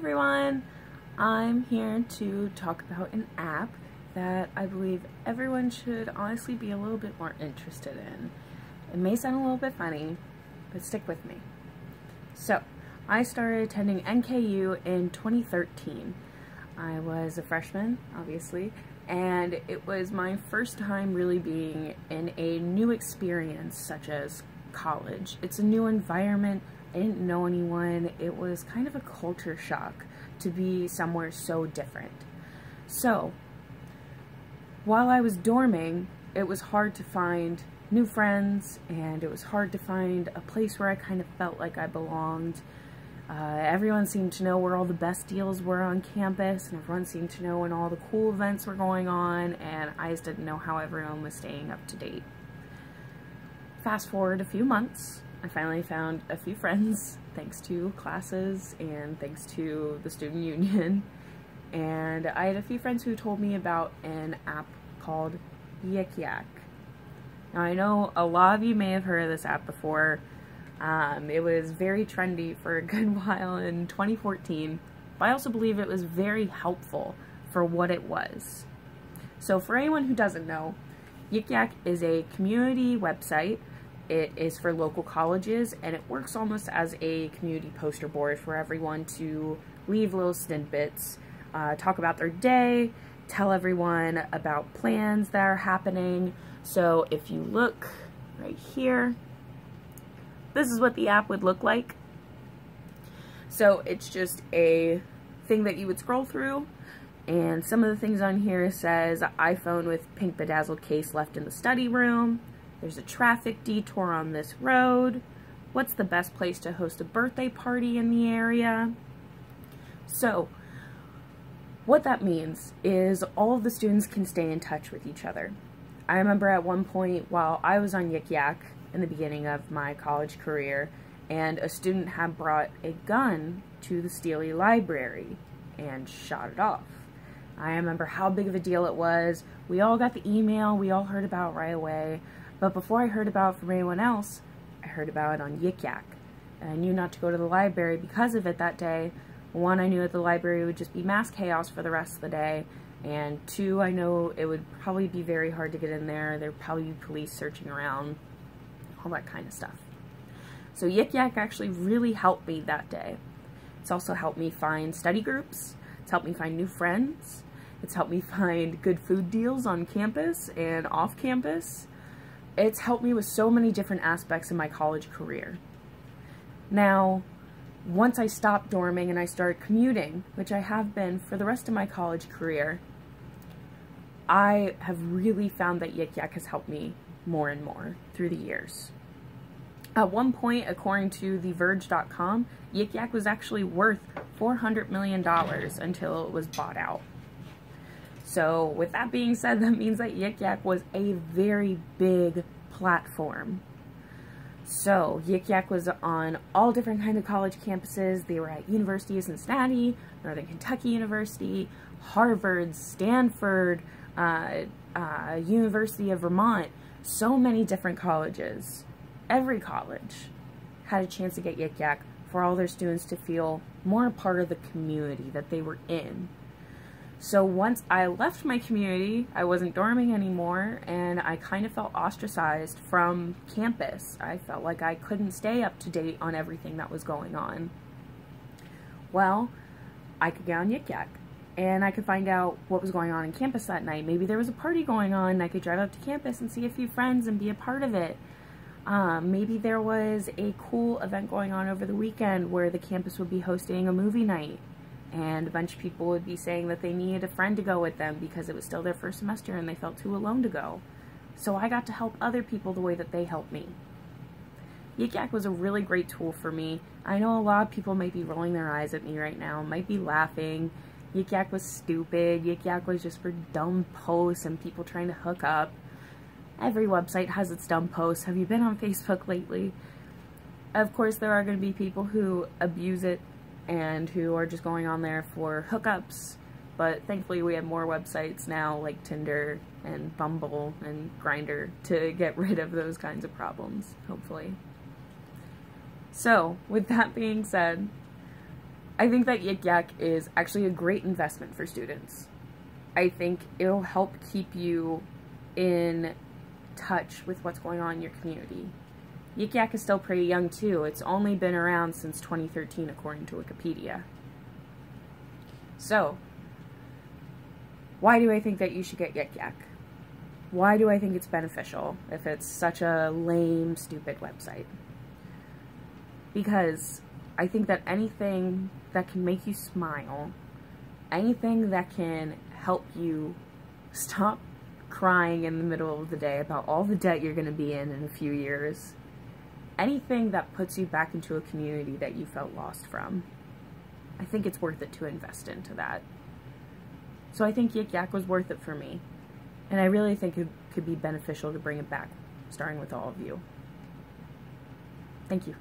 everyone! I'm here to talk about an app that I believe everyone should honestly be a little bit more interested in. It may sound a little bit funny, but stick with me. So, I started attending NKU in 2013. I was a freshman, obviously, and it was my first time really being in a new experience such as college. It's a new environment. I didn't know anyone. It was kind of a culture shock to be somewhere so different. So, while I was dorming, it was hard to find new friends, and it was hard to find a place where I kind of felt like I belonged. Everyone seemed to know where all the best deals were on campus, and everyone seemed to know when all the cool events were going on, and I just didn't know how everyone was staying up to date. Fast forward a few months, I finally found a few friends, thanks to classes and thanks to the student union, and I had a few friends who told me about an app called Yik Yak. Now I know a lot of you may have heard of this app before. It was very trendy for a good while in 2014, but I also believe it was very helpful for what it was. So for anyone who doesn't know, Yik Yak is a community website. It is for local colleges, and it works almost as a community poster board for everyone to leave little snippets, talk about their day, tell everyone about plans that are happening. So if you look right here, this is what the app would look like. So it's just a thing that you would scroll through, and some of the things on here says iPhone with pink bedazzled case left in the study room. There's a traffic detour on this road. What's the best place to host a birthday party in the area? So what that means is all of the students can stay in touch with each other. I remember at one point while I was on Yik Yak in the beginning of my college career, and a student had brought a gun to the Steely Library and shot it off. I remember how big of a deal it was. We all got the email, we all heard about it right away, but before I heard about it from anyone else, I heard about it on Yik Yak. And I knew not to go to the library because of it that day. One, I knew that the library would just be mass chaos for the rest of the day, and two, I know it would probably be very hard to get in there. There'd probably be police searching around, all that kind of stuff. So Yik Yak actually really helped me that day. It's also helped me find study groups. It's helped me find new friends. It's helped me find good food deals on campus and off campus. It's helped me with so many different aspects of my college career. Now, once I stopped dorming and I started commuting, which I have been for the rest of my college career, I have really found that Yik Yak has helped me more and more through the years. At one point, according to TheVerge.com, Yik Yak was actually worth $400 million until it was bought out. So with that being said, that means that Yik Yak was a very big platform. So Yik Yak was on all different kind of college campuses. They were at University of Cincinnati, Northern Kentucky University, Harvard, Stanford, University of Vermont, so many different colleges. Every college had a chance to get Yik Yak for all their students to feel more a part of the community that they were in. So once I left my community, I wasn't dorming anymore, and I kind of felt ostracized from campus. I felt like I couldn't stay up to date on everything that was going on. Well, I could get on Yik Yak, and I could find out what was going on in campus that night. Maybe there was a party going on, and I could drive up to campus and see a few friends and be a part of it. Maybe there was a cool event going on over the weekend where the campus would be hosting a movie night, and a bunch of people would be saying that they needed a friend to go with them because it was still their first semester and they felt too alone to go. So I got to help other people the way that they helped me. Yik Yak was a really great tool for me. I know a lot of people might be rolling their eyes at me right now, might be laughing. Yik Yak was stupid. Yik Yak was just for dumb posts and people trying to hook up. Every website has its dumb posts. Have you been on Facebook lately? Of course, there are going to be people who abuse it and who are just going on there for hookups, but thankfully we have more websites now like Tinder and Bumble and Grindr to get rid of those kinds of problems, hopefully. So, with that being said, I think that Yik Yak is actually a great investment for students. I think it'll help keep you in touch with what's going on in your community. Yik Yak is still pretty young too. It's only been around since 2013 according to Wikipedia. So, why do I think that you should get Yik Yak? Why do I think it's beneficial if it's such a lame, stupid website? Because I think that anything that can make you smile, anything that can help you stop crying in the middle of the day about all the debt you're going to be in a few years, anything that puts you back into a community that you felt lost from, I think it's worth it to invest into that. So I think Yik Yak was worth it for me. And I really think it could be beneficial to bring it back, starting with all of you. Thank you.